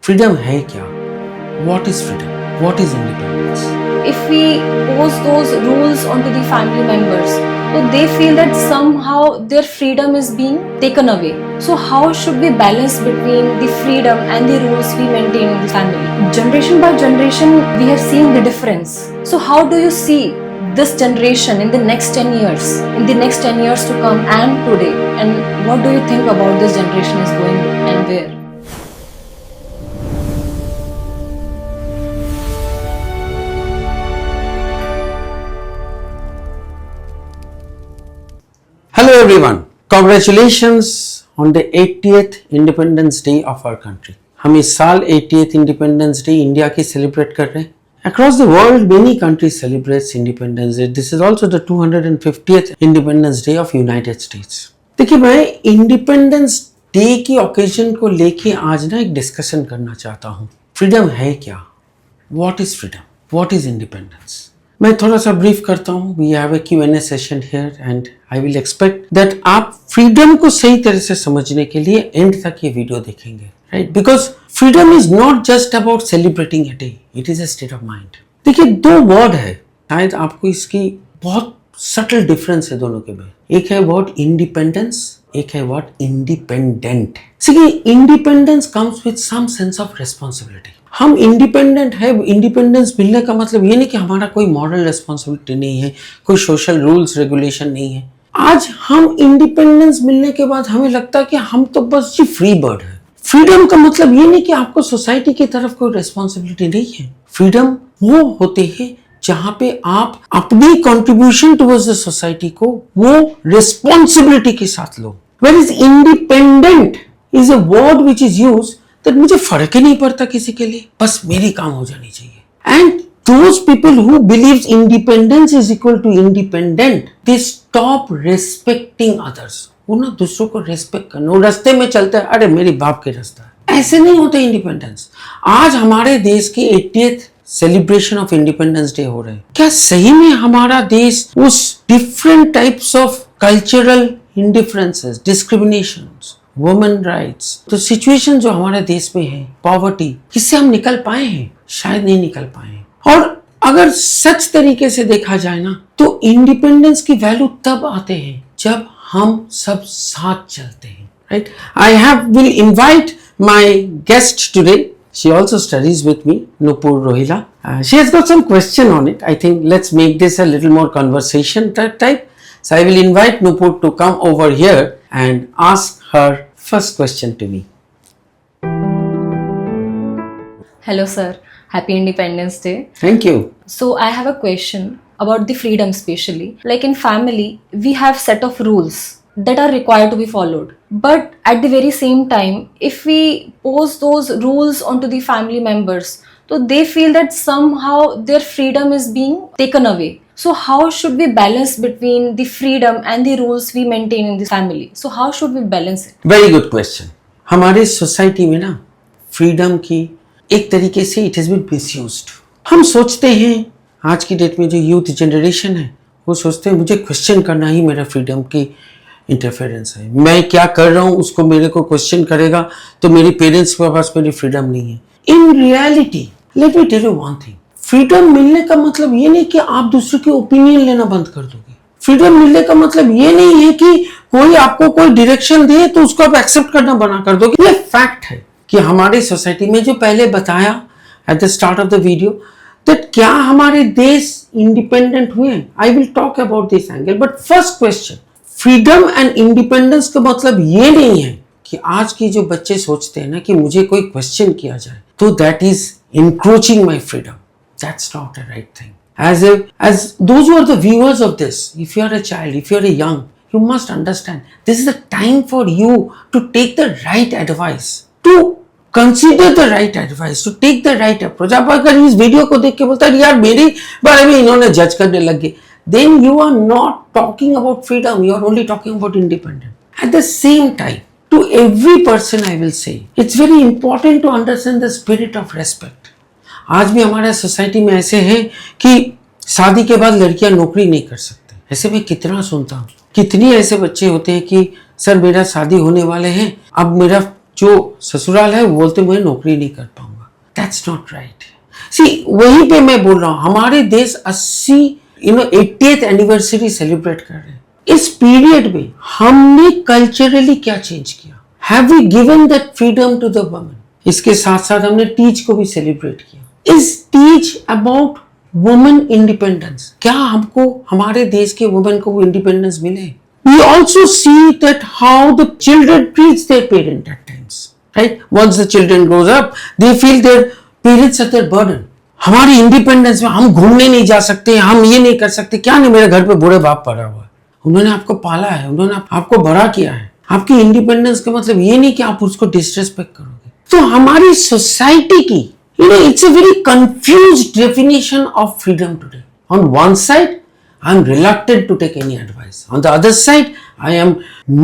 Freedom है क्या? What is freedom? What is independence? If we pose those rules onto the family members, so they feel that somehow their freedom is being taken away. So how should we balance between the freedom and the rules we maintain in the family? Generation by generation, we have seen the difference. So how do you see this generation in the next 10 years, in the next 10 years to come and today? And what do you think about this generation is going and where? Hello everyone. Congratulations on the 80th Independence Day of our country. हम इस साल 80th Independence Day India की celebrate कर रहे हैं. Across the world, many countries celebrate Independence Day. This is also the 250th Independence Day of United States. देखिए, मैं independence day की ओकेजन को लेके आज ना एक डिस्कशन करना चाहता हूँ. फ्रीडम है क्या? What is freedom? What is independence? मैं थोड़ा सा ब्रीफ करता हूँ. We have a Q&A session here and I will expect that आप फ्रीडम को सही तरह से समझने के लिए एंड तक ये वीडियो देखेंगे, right? Because freedom is not just about celebrating a day, it is a state of mind. देखिए, दो वर्ड है, शायद आपको इसकी बहुत सटल डिफरेंस है दोनों के बीच. एक है वर्ड इंडिपेंडेंस, एक है वर्ड इंडिपेंडेंट. देखिए, independence comes with some sense of responsibility. हम इंडिपेंडेंट है. इंडिपेंडेंस मिलने का मतलब ये नहीं कि हमारा कोई मॉरल रिस्पॉन्सिबिलिटी नहीं है, कोई सोशल रूल्स रेगुलेशन नहीं है. आज हम इंडिपेंडेंस मिलने के बाद हमें लगता है कि हम तो बस जी फ्री बर्ड है. फ्रीडम का मतलब ये नहीं कि आपको सोसाइटी की तरफ कोई रिस्पॉन्सिबिलिटी नहीं है. फ्रीडम वो होते हैं जहां पे आप अपनी कंट्रीब्यूशन टुवर्ड्स द सोसाइटी को वो रिस्पॉन्सिबिलिटी के साथ लो. Where is independent is a word which is used that मुझे फर्क ही नहीं पड़ता किसी के लिए, बस मेरी काम हो जानी चाहिए. And those people who believes independence is equal to independent, they stop respecting others. वो ना दूसरों को रेस्पेक्ट करना, वो रास्ते में चलते हैं, अरे मेरी बाप के रास्ता है. ऐसे नहीं होते इंडिपेंडेंस. आज हमारे देश की 80th celebration of independence day हो रहे हैं. क्या सही में हमारा देश उस different types of cultural indifferences, discriminations, women rights, तो सिचुएशन जो हमारे देश में है, पॉवर्टी, इससे हम निकल पाए हैं? शायद नहीं निकल पाए हैं. और अगर सच तरीके से देखा जाए ना, तो इंडिपेंडेंस की वैल्यू तब आते हैं जब हम सब साथ चलते हैं, right? I will invite my guest today. She also studies with me, Nupur Rohila. She has got some question on it. I think let's make this a little more conversation type. So I will invite Nupur to come over here and ask her first question to me. Hello sir, happy Independence Day. Thank you. So I have a question about the freedom especially. Like in family, we have set of rules that are required to be followed. But at the very same time, if we pose those rules onto the family members, so they feel that somehow their freedom is being taken away. So how should we balance between the freedom and the rules we maintain in the family? So how should we balance it? Very good question. हमारे society में ना freedom की एक तरीके से it has been misused. हम सोचते हैं, आज की डेट में जो यूथ जनरेशन है वो सोचते हैं मुझे क्वेश्चन करना ही मेरा फ्रीडम की इंटरफेरेंस है. मैं क्या कर रहा हूँ उसको मेरे को क्वेश्चन करेगा तो मेरे पेरेंट्स के पास मेरी फ्रीडम नहीं है. In reality let me tell you one thing. Freedom मिलने का मतलब ये नहीं कि आप दूसरे की ओपिनियन लेना बंद कर दोगे. फ्रीडम मिलने का मतलब ये नहीं है कि कोई आपको कोई डायरेक्शन दे तो उसको आप एक्सेप्ट करना बना कर दोगे. ये फैक्ट है कि हमारी सोसाइटी में जो पहले बताया at the start of the video that क्या हमारे देश इंडिपेंडेंट हुए. I will talk about this angle. But first question, freedom and independence का मतलब ये नहीं है कि आज की जो बच्चे सोचते हैं ना कि मुझे कोई क्वेश्चन किया जाए तो that is encroaching my freedom. That's not a right thing. As those who are the viewers of this, if you are a child, if you are a young, you must understand this is the time for you to take the right advice, to consider the right advice, to take the right approach. आप अगर इस video को देख के बोलता है यार मेरे बारे में इन्होंने जज करने लगे, then you are not talking about freedom, you are only talking about independence. At the same time, to every person I will say, it's very important to understand the spirit of respect. आज भी हमारे society में ऐसे हैं कि शादी के बाद लड़कियां नौकरी नहीं कर सकते. ऐसे मैं कितना सुनता हूँ. कितनी ऐसे बच्चे होते हैं कि सर मेरा शादी होने वाले हैं, अब मेरा जो ससुराल है वो बोलते मैं नौकरी नहीं कर पाऊंगा. That's not right. सी वहीं पे मैं बोल रहा हूँ, हमारे देश 80th एनिवर्सरी सेलिब्रेट कर रहे हैं. इस पीरियड में हमने कल्चरली क्या चेंज किया? Have we given that freedom to the women? इसके साथ साथ हमने टीच को भी सेलिब्रेट किया. Is teach about women independence. क्या हमको हमारे देश के वुमेन को वो इंडिपेंडेंस मिले? We also see that how the children treats their parent at times, right? Once the children grows up, they feel their parents are their burden. हमारी independence में हम घूमने नहीं जा सकते, हम ये नहीं कर सकते. क्या नहीं, मेरे घर पे बूढ़े बाप पड़ा हुआ है, उन्होंने आपको पाला है, उन्होंने आपको बड़ा किया है. आपकी इंडिपेंडेंस का मतलब ये नहीं कि आप उसको डिसरेस्पेक्ट करोगे. तो हमारी सोसाइटी की it's a very confused definition of freedom today. On one side, I am reluctant to take any advice. On the other side, I am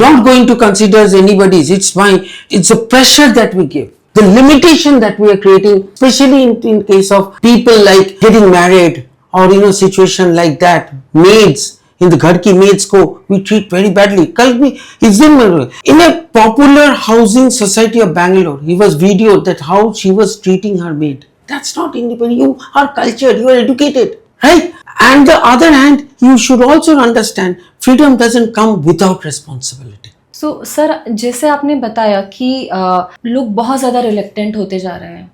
not going to consider as anybody's. It's a pressure that we give. The limitation that we are creating, especially in case of people like getting married or situation like that, maids. In the घर की maids को we treat very badly. कल भी इस दिन in a popular housing society of Bangalore, he was videoed that how she was treating her maid. That's not independent. You are cultured, you are educated, right? And the other hand, you should also understand freedom doesn't come without responsibility. So, sir जैसे आपने बताया कि लोग बहुत ज़्यादा reluctant होते जा रहे हैं.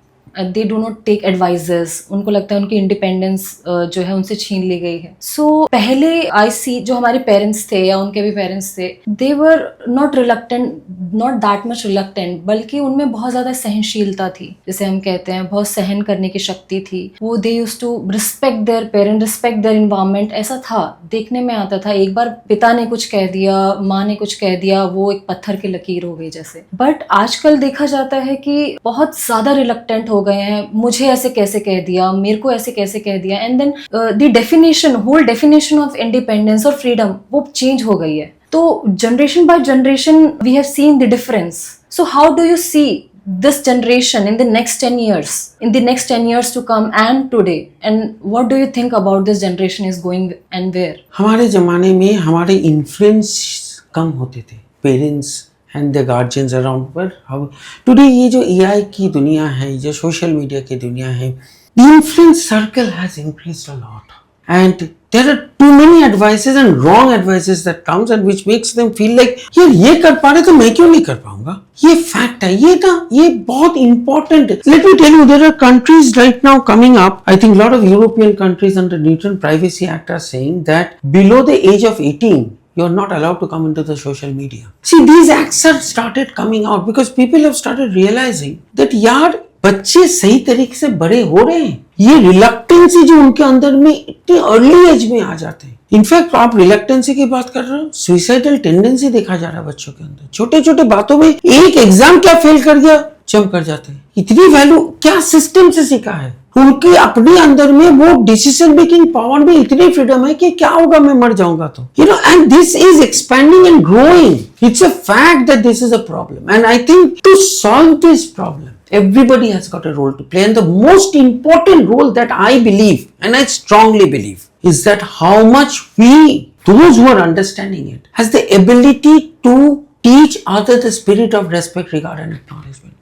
They do not take advices. उनको लगता है उनकी इंडिपेंडेंस जो है उनसे छीन ली गई है. सो पहले आई सी जो हमारे पेरेंट्स थे या उनके भी पेरेंट्स थे, they were not reluctant, not that much reluctant, बल्कि उनमें बहुत ज़्यादा सहनशीलता थी. जैसे हम कहते हैं बहुत सहन करने की शक्ति थी. वो they used to respect their parent, respect their environment. ऐसा था, देखने में आता था. एक बार पिता ने कुछ कह दिया, माँ ने कुछ कह दिया, वो एक पत्थर की लकीर हो गई जैसे. बट आजकल देखा जाता है कि बहुत ज़्यादा रिलक्टेंट हो गए हैं. मुझे ऐसे कैसे कह दिया, मेरे को ऐसे कैसे कह दिया. And then the definition, whole definition of independence और फ्रीडम वो चेंज हो गई है. तो generation by generation we have seen the difference. So how do you see this generation in the next 10 years, in the next 10 years to come and today, and what do you think about this generation is going and where? हमारे जमाने में हमारे influence कम होते थे, parents and the guardians around. But how today ये जो AI की दुनिया है, जो सोशल मीडिया की दुनिया है, the influence circle has increased a lot, and there are too many advices and wrong advices that comes and which makes them feel like यार ये कर पा रहे तो मैं क्यों नहीं कर पाऊंगा. ये फैक्ट है, ये बहुत important है. Let me tell you, there are countries right now coming up. I think a lot of European countries under Newton Privacy Act are saying that below the age of 18 you are not allowed to come into the social media. See, these acts have started coming out because people have started realizing that यार बच्चे सही तरीके से बड़े हो रहे हैं. ये रिलक्टेंसी जो उनके अंदर में इतनी अर्ली एज में आ जाते हैं. इनफैक्ट आप रिलक्टेंसी की बात कर रहे हो, सुइसाइडल टेंडेंसी देखा जा रहा है बच्चों के अंदर. छोटे छोटे बातों में एक एग्जाम क्या फेल कर गया, जंप कर जाते हैं. इतनी वैल्यू क्या सिस्टम से सीखा है. उनके अपने अंदर में वो डिसीजन मेकिंग पावर में इतनी फ्रीडम है कि क्या होगा मैं मर जाऊंगा तो. And this is expanding and growing. It's a fact that this is a problem, and I think to solve this problem everybody has got a role to play, and the most important role that I believe, and I strongly believe, is that how much we, those who are understanding it, has the ability to teach others the spirit of respect, regard and acknowledgement.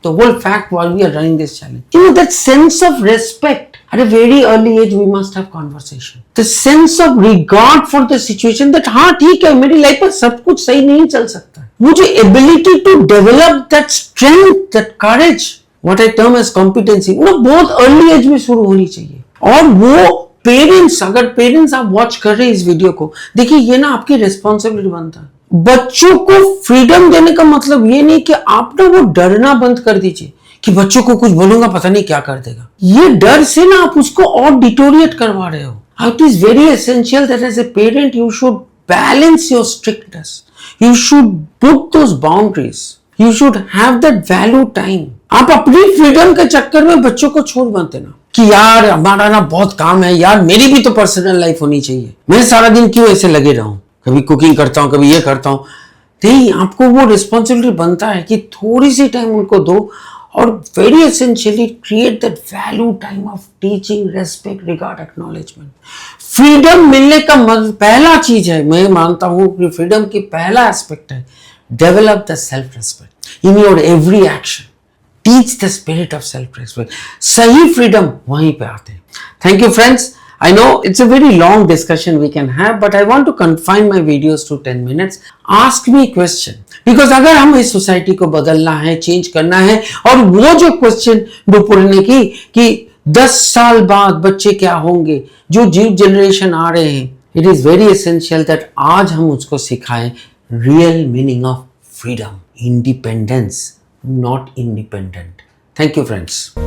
The whole fact while we are running this challenge, that sense of respect at a very early age we must have conversation. The sense of regard for the situation that हाँ ठीक है मेरी life में सब कुछ सही नहीं चल सकता. वो जो ability to develop that strength, that courage, what I term as competency, बहुत early age में शुरू होनी चाहिए. और वो पेरेंट्स, अगर पेरेंट्स आप वॉच कर रहे हैं इस वीडियो को, देखिए ये ना आपकी रिस्पॉन्सिबिलिटी बनता है. बच्चों को फ्रीडम देने का मतलब ये नहीं कि आप ना वो डरना बंद कर दीजिए कि बच्चों को कुछ बोलूंगा पता नहीं क्या कर देगा. ये डर से ना आप उसको और डिटोरिएट करवा रहे हो. It is very essential that as a parent you should balance your strictness. You should put those boundaries. You should have that value time. आप अपनी फ्रीडम के चक्कर में बच्चों को छोड़ मत देना कि यार हमारा ना बहुत काम है, यार मेरी भी तो पर्सनल लाइफ होनी चाहिए, मैं सारा दिन क्यों ऐसे लगे रहूं, कभी कुकिंग करता हूं कभी ये करता हूं. नहीं, आपको वो रिस्पॉन्सिबिलिटी बनता है कि थोड़ी सी टाइम उनको दो और very essentially create that value time of teaching, respect, regard, acknowledgement. Freedom मिलने का पहला चीज है, मैं मानता हूं कि फ्रीडम की पहला एस्पेक्ट है develop the self respect. in your every action. Teach the spirit of self-respect. सही freedom वहीं पे आते हैं. Thank you friends. I know it's a very long discussion we can have, but I want to confine my videos to 10 minutes. Ask me question. Because अगर हमें इस society को बदलना है, चेंज करना है, और वो जो क्वेश्चन नुपुर ने की कि 10 साल बाद बच्चे क्या होंगे, जो जीव जनरेशन आ रहे हैं, it is very essential that आज हम उसको सिखाएं real meaning of freedom, independence, not independent. Thank you friends.